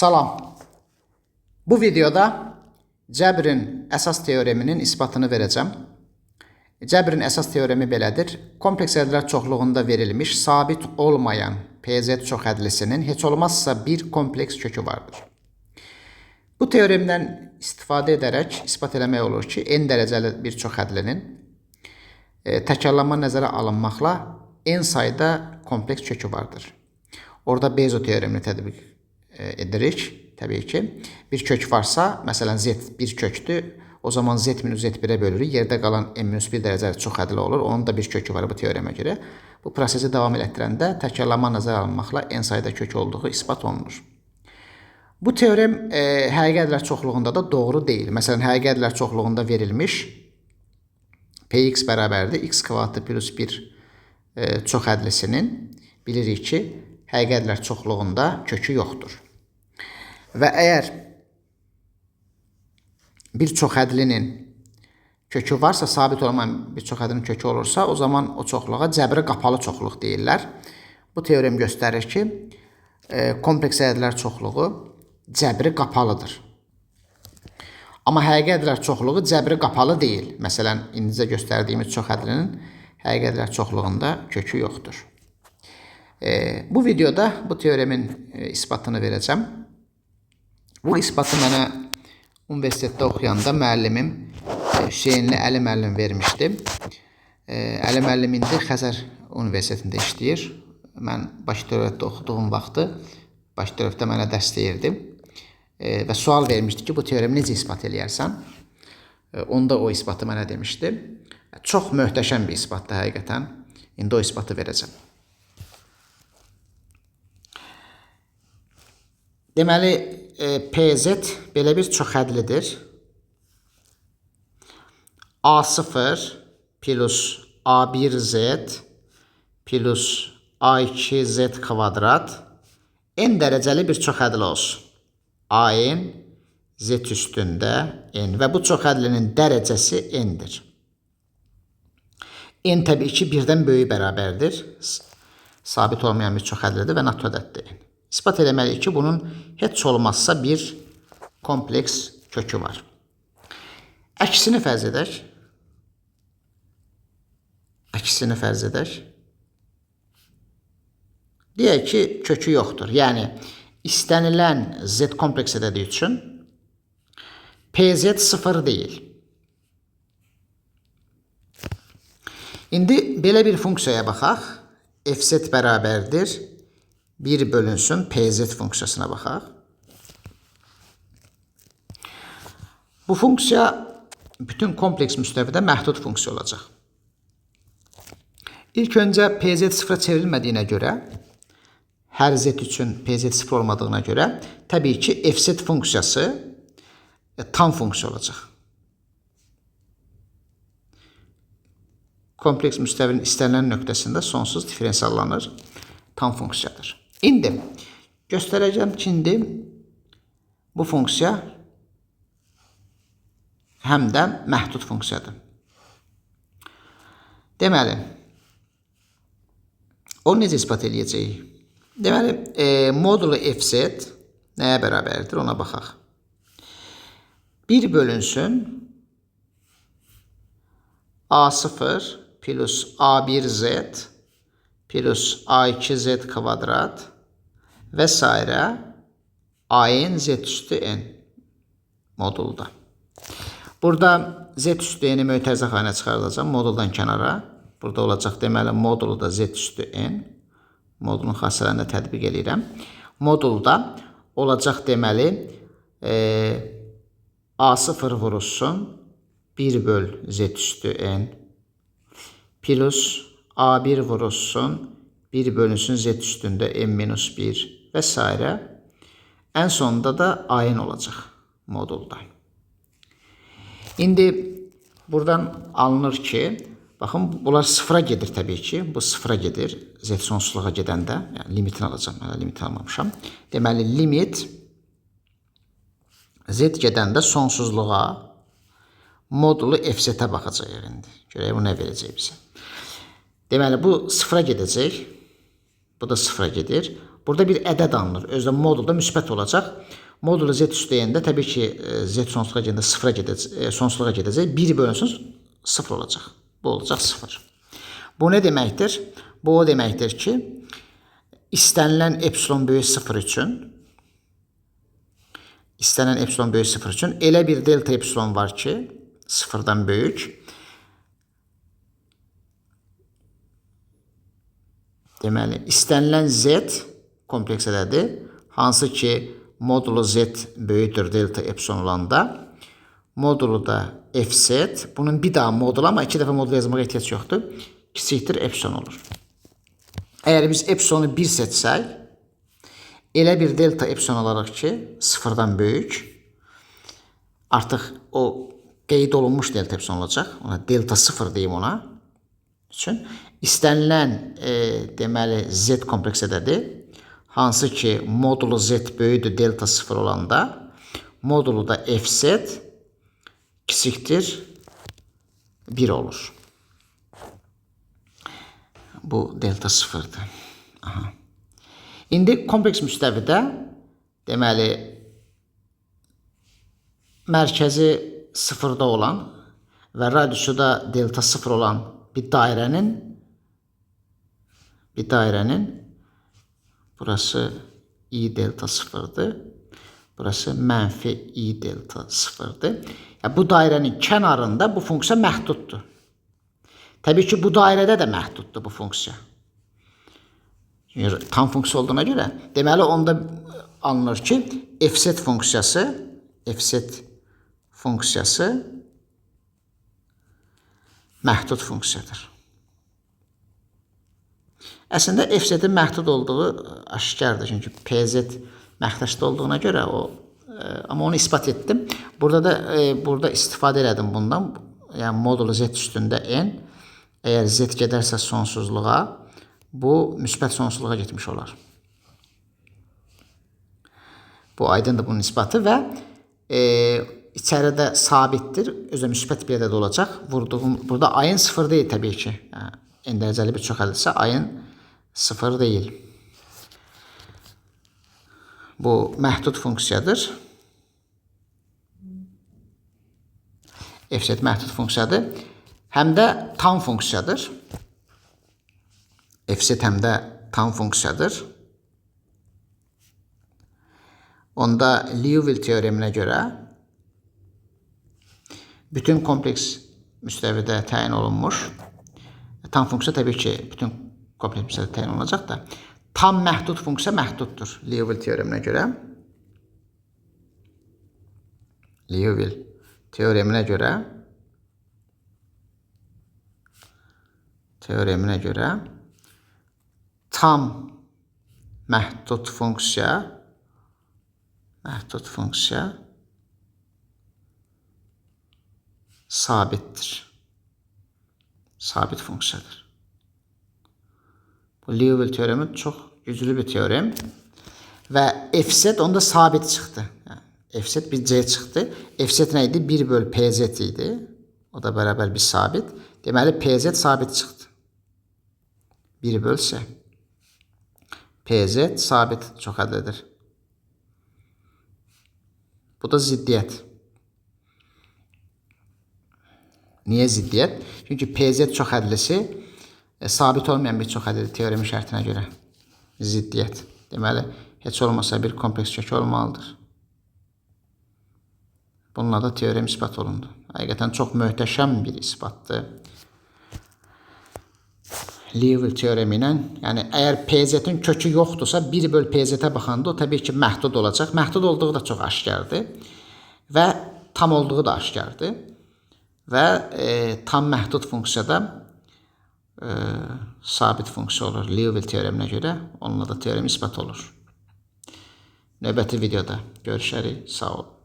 Salam. Bu videoda cəbrin əsas teoreminin isbatını verəcəm. Cəbrin əsas teoremi belədir. Kompleks ədədlər çoxluğunda verilmiş sabit olmayan PZ çoxədlisinin heç olmazsa bir kompleks kökü vardır. Bu teoremdən istifadə edərək isbat eləmək olur ki, n dərəcəli bir çoxədlinin təkrarlanma nəzərə alınmaqla n sayda kompleks kökü vardır. Orada Bezo teoremini tətbiq edirik. Təbii ki, bir kök varsa, məsələn z bir kökdür, o zaman z minus z1-ə bölürük. Yerdə qalan n minus 1 dərəcəli çoxədli olur. Onun da bir kökü var bu teoremə görə. Bu prosesi davam elətdirəndə təkrarlanma nəzərə alınmaqla n sayda kök olduğu isbat olunur. Bu teorem həqiqi ədədlər çoxluğunda da doğru deyil. Məsələn, həqiqi ədədlər çoxluğunda verilmiş px bərabərdir x kvadratı plus 1 çoxədlisinin bilirik ki, həqiqi ədədlər çoxluğunda kökü yoxdur. Və əgər bir çoxədlinin kökü varsa, sabit olmayan bir çoxədlinin kökü olursa, o zaman o çoxluğa cəbri qapalı çoxluq deyirlər. Bu teorem göstərir ki, kompleks ədədlər çoxluğu cəbri qapalıdır. Amma həqiqi ədədlər çoxluğu cəbri qapalı deyil. Məsələn, indicə göstərdiyimiz çoxədlinin həqiqi ədədlər çoxluğunda kökü yoxdur. Bu videoda bu teoremin isbatını verəcəm. Bu isbatı mənə universitetdə oxuyanda müəllimim Hüseynli Əli müəllim vermişdi. Əli müəllim indi Xəzər Universitetində işləyir. Mən Bakıdövlətdə oxuduğum vaxtı Bakıdövlətdə mənə dərs deyirdi. Və sual vermişdi ki, bu teoremi necə isbat eləyərsən? Onda o isbatı mənə demişdi. Çox möhtəşəm bir isbatdır həqiqətən. İndi o isbatı verəcəm. Deməli, PZ belə bir çoxədlidir. A0 plus A1Z plus A2Z kvadrat n dərəcəli bir çoxədli olsun. AN Z üstündə n və bu çoxədlinin dərəcəsi n'dir. N təbii ki, birdən böyük bərabərdir. Sabit olmayan bir çoxədlidir və natürəddir n. İspat eləməliyik ki, bunun heç olmazsa bir kompleks kökü var. Əksini fərz edək. Əksini fərz edək. Deyək ki, kökü yoxdur. Yəni, istənilən Z kompleks ədədi üçün PZ 0 deyil. İndi belə bir funksiyaya baxaq. FZ bərabərdir 1 bölünsün PZ funksiyasına baxaq. Bu funksiya bütün kompleks müstəvidə məhdud funksiya olacaq. İlk öncə PZ 0-a çevrilmədiyinə görə, hər Z üçün PZ 0 olmadığına görə, təbii ki, FZ funksiyası tam funksiya olacaq. Kompleks müstəvinin istənilən nöqtəsində sonsuz diferensiallanır, tam funksiyadır. İndi göstərəcəm ki, indi bu funksiya həm də məhdud funksiyadır. Deməli, onu necə ispat eləyəcəyik? Deməli, modulu FZ nəyə bərabərdir? Ona baxaq. 1 bölünsün A0 plus A1Z plus A2Z kvadrat və s. AN Z üstü N modulda. Burada Z üstü N-i mötərizə xanəyə çıxarılacaq moduldan kənara. Burada olacaq deməli modulda Z üstü N. Modulun xassələrində tətbiq edirəm. Modulda olacaq deməli A0 vurulsun 1 böl Z üstü N plus A1 vurulsun 1 bölünsün Z üstündə n minus 1 və s. Ən sonunda da AN olacaq modulda. İndi buradan alınır ki, baxın, bunlar sıfıra gedir təbii ki. Bu sıfıra gedir Z sonsuzluğa gedəndə. Yəni, limitini alacam. Hələ limitini almamışam. Deməli, limit Z gedəndə sonsuzluğa modulu FZ-ə baxacaq. Görək, bu nə verəcək bizə? Deməli, bu sıfıra gedəcək. Bu da sıfıra gedir. Burada bir ədəd alınır. Özdə modulda müsbət olacaq. Modulu z üstəyəndə təbii ki z sonsuzluğa gedəndə sıfıra gedəcək, sonsuzluğa gedəcək. 1 bölünsün 0 olacaq. Bu olacaq 0. Bu nə deməkdir? Bu o deməkdir ki, istənilən epsilon böyük 0 üçün elə bir delta epsilon var ki, 0-dan böyük. Deməli, istənilən z kompleks ədədi, hansı ki, modulu z böyükdür delta epsilon olanda, modulu da fz, bunun bir daha modulu, amma 2 dəfə modulu yazmağa ehtiyac yoxdur, kiçikdir epsilon olur. Əgər biz epsilonu 1 seçsək, elə bir delta epsilon olaraq ki, 0-dan böyük, artıq o qeyd olunmuş delta epsilon olacaq, ona delta 0 deyim ona üçün. İstənilən deməli z kompleks ədədi, hansı ki modulu z böyükdür delta 0 olanda, modulu da fz kiçikdir 1 olur. Bu delta 0'dır. Aha. İndi kompleks müstəvidə deməli mərkəzi 0'da olan və radiusu da delta 0 olan bir dairənin burası i delta 0'dır. Burası mənfi i delta 0'dır. Bu dairənin kənarında bu funksiya məhduddur. Təbii ki, bu dairədə də məhduddur bu funksiya. Tam funksiya olduğuna görə, deməli, onda alınır ki, fz funksiyası məhdud funksiyadır. Əslində, fz-in məhdud olduğu aşkardır. Çünki pz məhdudda olduğuna görə amma onu ispat etdim. Burada istifadə elədim bundan. Yəni, modulu z üstündə n. Əgər z gedərsə sonsuzluğa, bu müsbət sonsuzluğa getmiş olar. Bu aydındır bunun isbatı və içəridə sabitdir. Özə müsbət bir ədəd olacaq. Burada ayın 0 deyil təbii ki. N dərəcəli bir çoxəldirsə ayın 0 deyil. Bu məhdud funksiyadır. Fz məhdud funksiyadır. Həm də tam funksiyadır. Fz həm də tam funksiyadır. Onda Liouville teoreminə görə bütün kompleks müstəvidə təyin olunmuş. Tam funksiya təbii ki, bütün kompleks müstəvidə təyin olunacaq da. Tam məhdud funksiya məhduddur Liouville teoreminə görə. Liouville teoreminə görə tam məhdud funksiya sabitdir. Sabit funksiyadır. Bu Liouville teoremi çox güclü bir teorem və fz onda sabit çıxdı. Fz bir c çıxdı. Fz nə idi? 1 bölü pz idi. O da bərabər bir sabit. Deməli, pz sabit çıxdı. 1 bölü c. Pz sabit çoxədədir. Bu da ziddiyyət. Niyə ziddiyyət? Çünki pz çoxədlisi sabit olmayan bir çoxədli teoremin şərtinə görə ziddiyyət. Deməli, heç olmasa bir kompleks kökü olmalıdır. Bununla da teorem ispat olundu. Həqiqətən çox möhtəşəm bir isbatdır. Liouville teoremi ilə, yəni əgər pz-in kökü yoxdursa, 1 bölü pz-ə baxanda o təbii ki, məhdud olacaq. Məhdud olduğu da çox aşkardır və tam olduğu da aşkardır və tam məhdud funksiyada sabit funksiya olur Liouville teoreminə görə. Onunla da teorem ispat olur. Növbəti videoda görüşərik. Sağ olun.